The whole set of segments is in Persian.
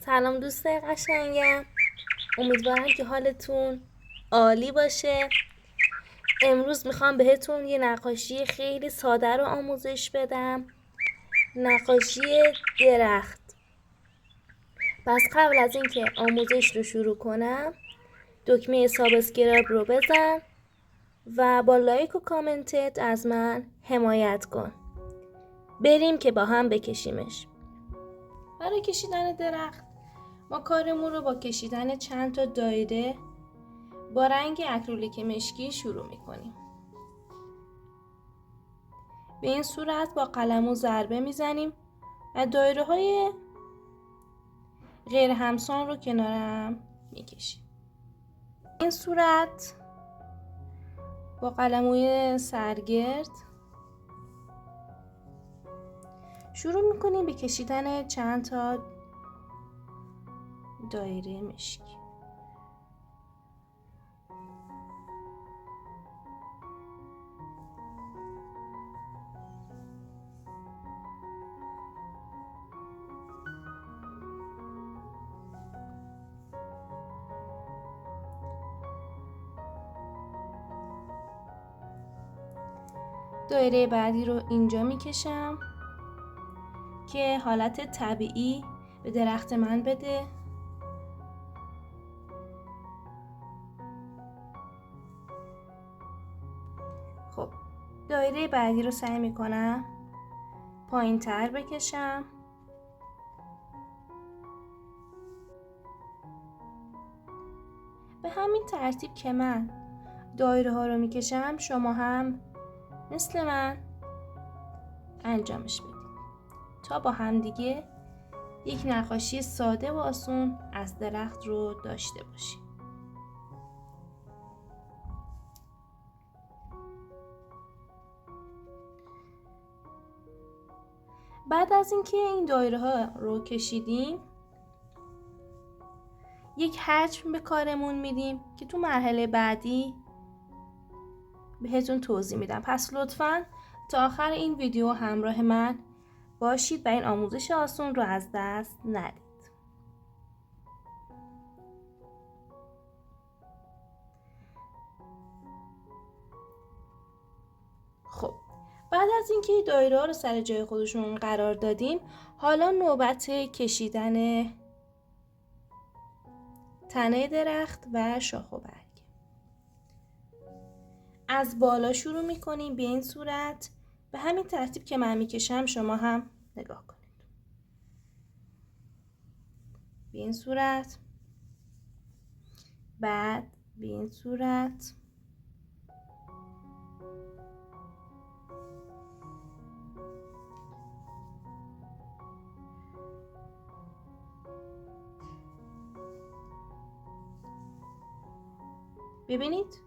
سلام دوستای قشنگم، امیدوارم که حالتون عالی باشه. امروز میخوام بهتون یه نقاشی خیلی ساده رو آموزش بدم، نقاشی درخت. پس قبل از اینکه آموزش رو شروع کنم دکمه سابسکرایب رو بزن و با لایک و کامنتت از من حمایت کن. بریم که با هم بکشیمش. برای کشیدن درخت ما کارمون رو با کشیدن چند تا دایره با رنگ اکریلیک مشکی شروع میکنیم. به این صورت با قلمو ضربه میزنیم و دایره های غیر همسان رو کنارم میکشیم. این صورت با قلموی سرگرد شروع میکنیم به کشیدن چند تا دایره مشکی. دایره بعدی رو اینجا میکشم که حالت طبیعی به درخت من بده. خب دایره بعدی رو سعی میکنم پایین تر بکشم. به همین ترتیب که من دایره ها رو میکشم شما هم مثل من انجامش بدید تا با همدیگه یک نقاشی ساده و آسون از درخت رو داشته باشیم. بعد از اینکه این دایره ها رو کشیدیم یک حجم به کارمون میدیم که تو مرحله بعدی بهتون توضیح میدم. پس لطفاً تا آخر این ویدیو همراه من باشید و این آموزش آسون رو از دست ندید. خب بعد از اینکه دایره ها رو سر جای خودشون قرار دادیم حالا نوبت کشیدن تنه درخت و شاخ و برگ. از بالا شروع میکنیم به این صورت، به همین ترتیب که من میکشم شما هم نگاه کنید. به این صورت، بعد به این صورت، ببینید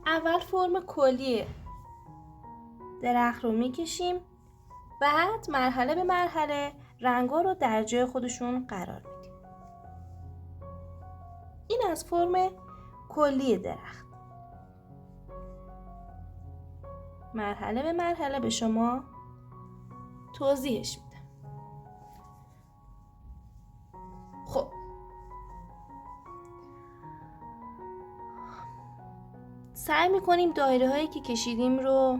اول فرم کلی درخت رو میکشیم، بعد مرحله به مرحله رنگا رو در جای خودشون قرار میدیم. این از فرم کلی درخت. مرحله به مرحله به شما توضیحش میدم. خب سعی میکنیم دایره هایی که کشیدیم رو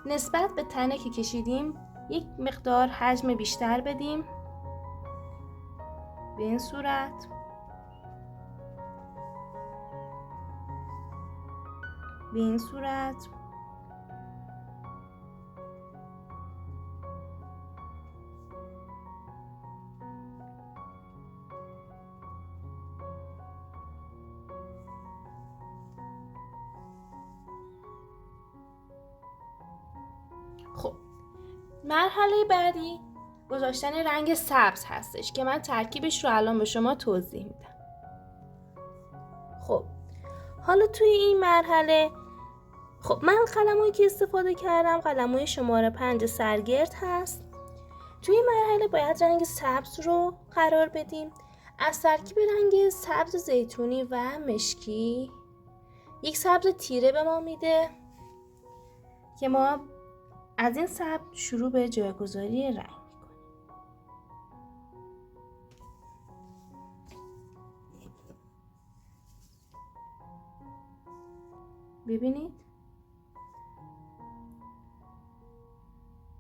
نسبت به تنه که کشیدیم یک مقدار حجم بیشتر بدیم. به این صورت، به این صورت، خب مرحله بعدی گذاشتن رنگ سبز هستش که من ترکیبش رو الان به شما توضیح میدم. خب حالا توی این مرحله من قلمویی که استفاده کردم قلموی شماره 5 سرگرد هست. توی این مرحله باید رنگ سبز رو قرار بدیم. از ترکیب رنگ سبز زیتونی و مشکی یک سبز تیره به ما میده که ما از این سبز شروع به جایگذاری رنگ میکنیم. ببینید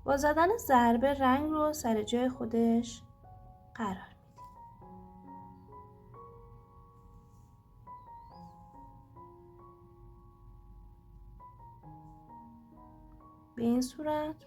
با زدن ضربه رنگ رو سر جای خودش قرار میدیم. به این صورت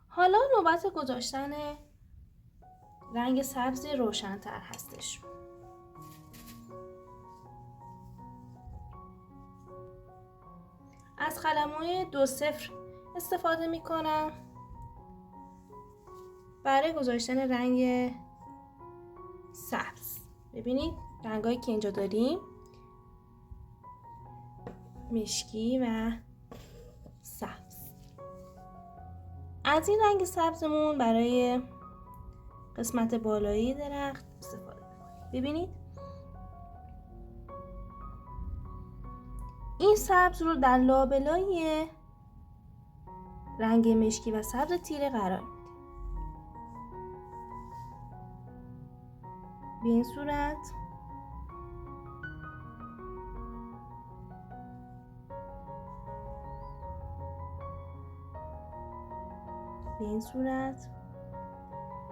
حالا نوبت گذاشتن رنگ سبز روشن‌تر هستش. از قلم‌های 2-0 استفاده می‌کنم برای گذاشتن رنگ سبز. ببینید رنگایی که اینجا داریم مشکی و سبز. از این رنگ سبزمون برای قسمت بالایی درخت استفاده می‌کنیم. ببینید این سبز رو در لابلای رنگ مشکی و سبز تیره قرار میدیم. به این صورت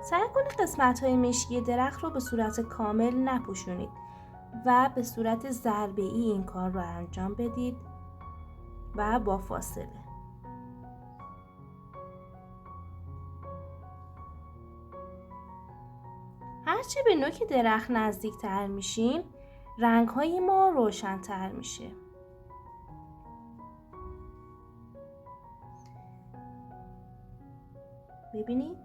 سعی کنید قسمت‌های مشکی درخت رو به صورت کامل نپوشونید و به صورت ضربه‌ای این کار رو انجام بدید و با فاصله. هرچه به نوک درخت نزدیک تر میشیم رنگ‌های ما روشن‌تر میشه. ببینید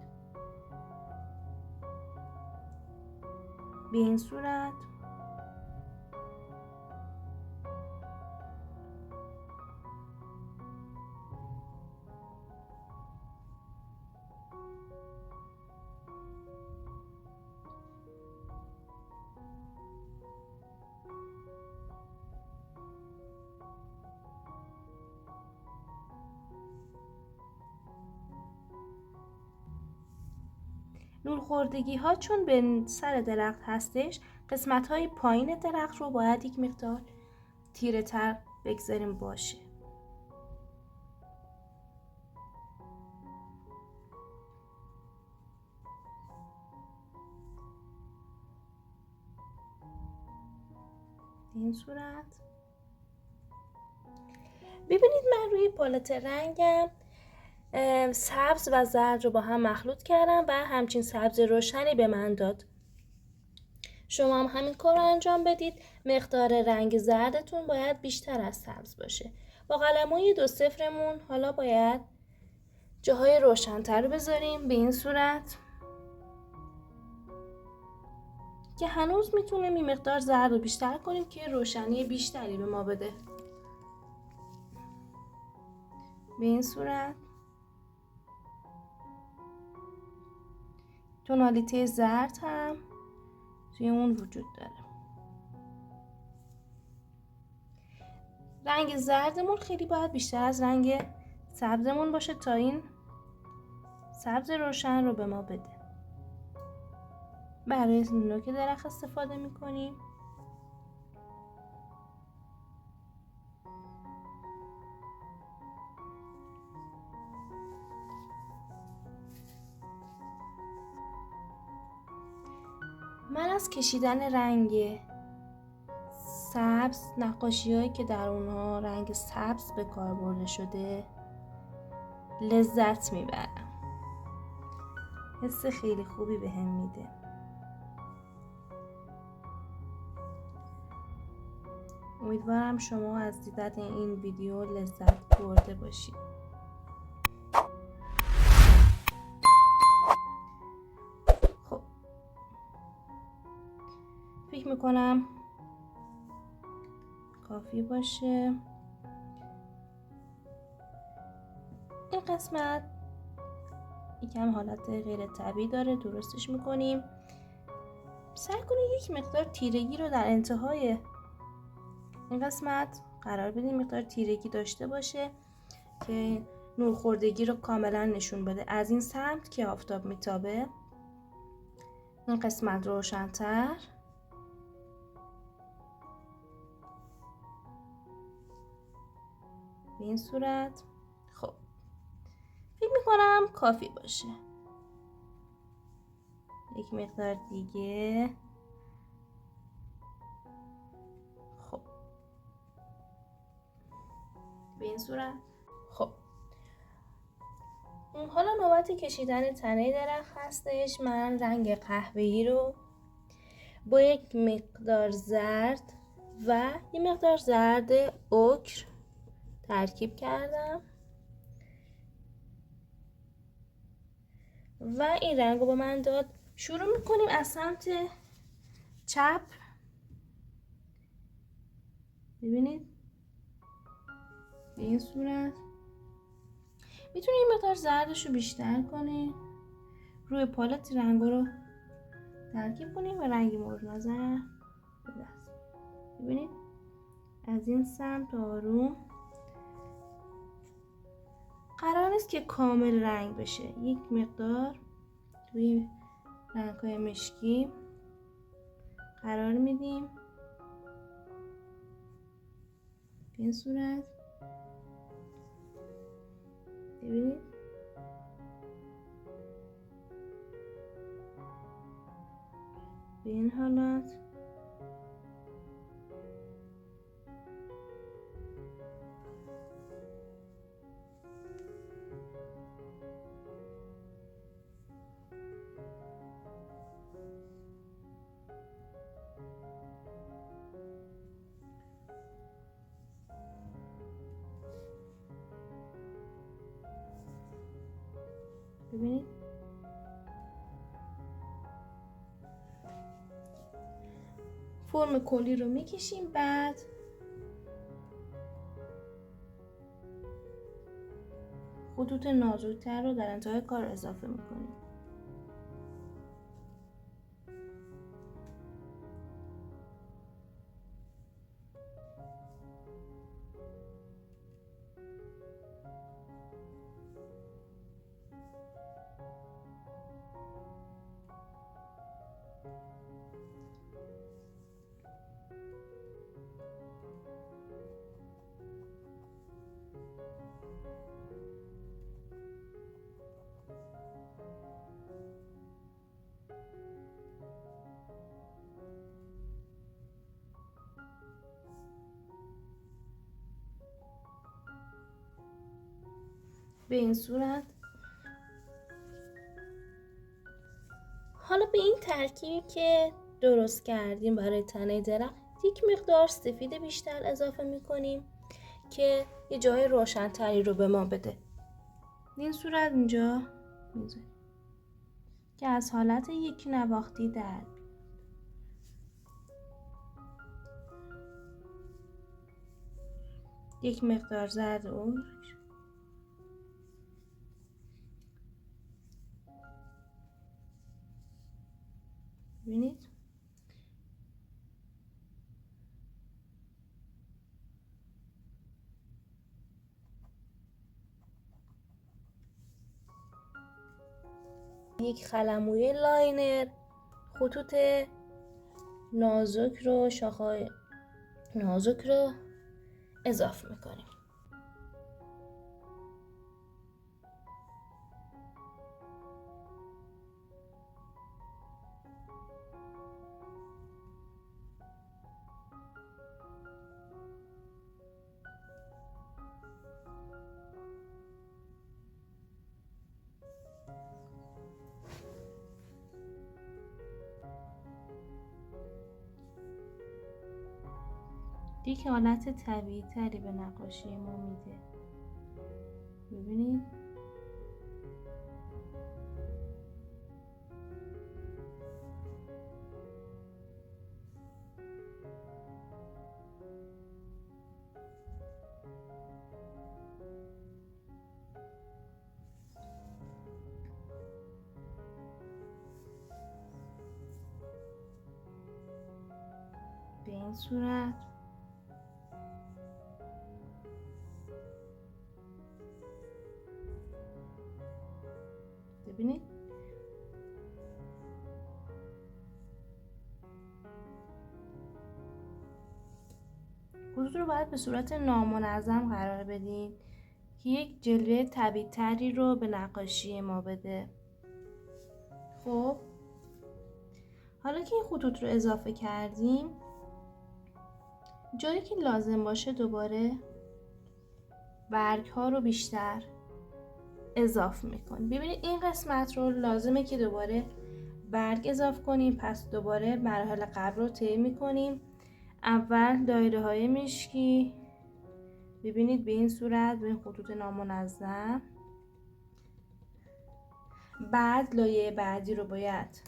به این صورت نور خوردگی ها چون به سر درخت هستش قسمت های پایین درخت رو باید یک مقدار تیره تر بگذاریم باشه. این صورت ببینید من روی پالت رنگم سبز و زرد رو با هم مخلوط کردم و همچین سبز روشنی به من داد. شما هم همین کار رو انجام بدید. مقدار رنگ زردتون باید بیشتر از سبز باشه. با قلم‌های 2-0مون حالا باید جاهای روشن‌تر رو بذاریم به این صورت که هنوز میتونیم این مقدار زرد رو بیشتر کنیم که روشنی بیشتری به ما بده. به این صورت تونالیته زرد هم توی اون وجود داره. رنگ زردمون خیلی باید بیشتر از رنگ سبزمون باشه تا این سبز روشن رو به ما بده. برای نوک درخت استفاده میکنیم. من از کشیدن رنگ سبز نقاشی‌هایی که در اونها رنگ سبز به کار برده شده لذت میبرم. حس خیلی خوبی بهم میده. امیدوارم شما از دیدن این ویدیو لذت برده باشید. خب فکر میکنم کافی باشه. این قسمت یکم حالت غیر طبیعی داره، درستش میکنیم. سعی کنید یک مقدار تیرگی رو در انتهای این قسمت قرار بدیم مقدار تیرگی داشته باشه که نورخوردگی رو کاملا نشون بده. از این سمت که آفتاب میتابه این قسمت روشن‌تر، به این صورت. خب فکر میکنم کافی باشه. یک مقدار دیگه. خب به این صورت. خب حالا نوبت کشیدن تنه درخت هستش. من رنگ قهوه‌ای رو با یک مقدار زرد و یک مقدار زرد اوکر ترکیب کردم و این رنگ رو به من داد. شروع میکنیم از سمت چپ. ببینید به این صورت. میتونید این مقدار زردش رو بیشتر کنید، روی پالت رنگ رو ترکیب کنید و رنگی مورد نظر به دست. ببینید از این سمت آروم. قرار نیست که کامل رنگ بشه، یک مقدار توی رنگ‌های مشکی قرار میدیم به این صورت. ببینید به این حالت. ببینید فرم کلی رو میکشیم، بعد خطوط نازک‌تر رو در انتهای کار اضافه میکنیم. به این صورت. حالا به این ترکیبی که درست کردیم برای تنه درخت یک مقدار سفید بیشتر اضافه میکنیم که یه جای روشن‌تری رو به ما بده. این صورت اینجا میذاریم که از حالت یک نواختی در بیاد. یک مقدار زرد اوکر. ببینید یک قلموی لاینر خطوط نازک رو، شاخه‌های نازک رو اضافه میکنیم. یک حالت طبیعی تری به نقاشی ما میده. ببینید به این صورت. ببینید خطوط رو باید به صورت نامنظم قرار بدین که یک جلوه طبیعی تری رو به نقاشی ما بده. خب حالا که این خطوط رو اضافه کردیم، جایی که لازم باشه دوباره برگ ها رو بیشتر اضافه میکنیم. ببینید این قسمت رو لازمه که دوباره برگ اضافه کنیم، پس دوباره مراحل قبل رو طی میکنیم. اول دایره های مشکی، ببینید به این صورت، به این خطوط نامنظم. بعد لایه بعدی رو باید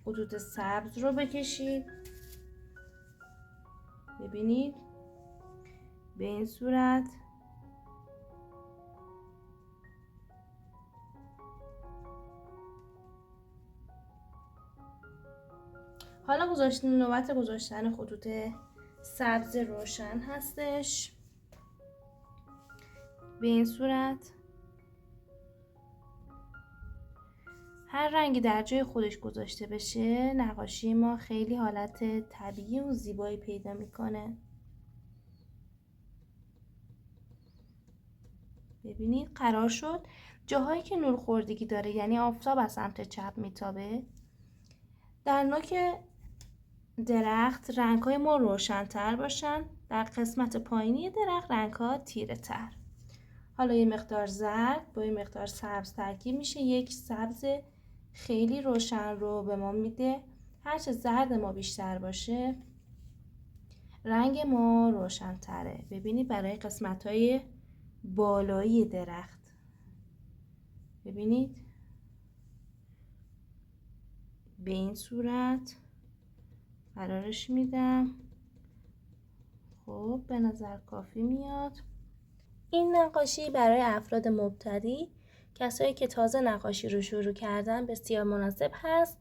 خطوط سبز رو بکشید، ببینید به این صورت. حالا نوبت گذاشتن خطوط سبز روشن هستش، به این صورت. هر رنگی در جای خودش گذاشته بشه، نقاشی ما خیلی حالت طبیعی و زیبایی پیدا میکنه. ببینید قرار شد جاهایی که نور خوردگی داره، یعنی آفتاب از سمت چپ میتابه، در نوک درخت رنگ‌های ما روشن‌تر باشن، در قسمت پایینی درخت رنگ‌ها تیره‌تر. حالا یه مقدار زرد با یه مقدار سبز ترکیب میشه، یک سبز خیلی روشن رو به ما میده. هرچه زرد ما بیشتر باشه رنگ ما روشن‌تره. ببینید برای قسمت‌های بالایی درخت، ببینید به این صورت قرارش میدم. خب به نظر کافی میاد. این نقاشی برای افراد مبتدی، کسایی که تازه نقاشی رو شروع کردن، بسیار مناسب هست.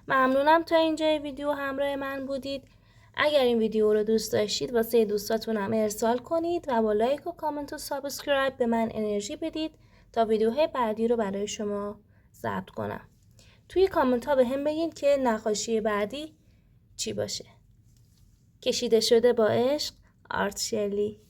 ممنونم تا اینجای ویدیو همراه من بودید. اگر این ویدیو رو دوست داشتید واسه دوستاتون هم ارسال کنید و با لایک و کامنت و سابسکرایب به من انرژی بدید تا ویدیوهای بعدی رو برای شما ضبط کنم. توی کامنت ها به هم بگین که نقاشی بعدی چی باشه. کشیده شده با عشق، آرت شلی.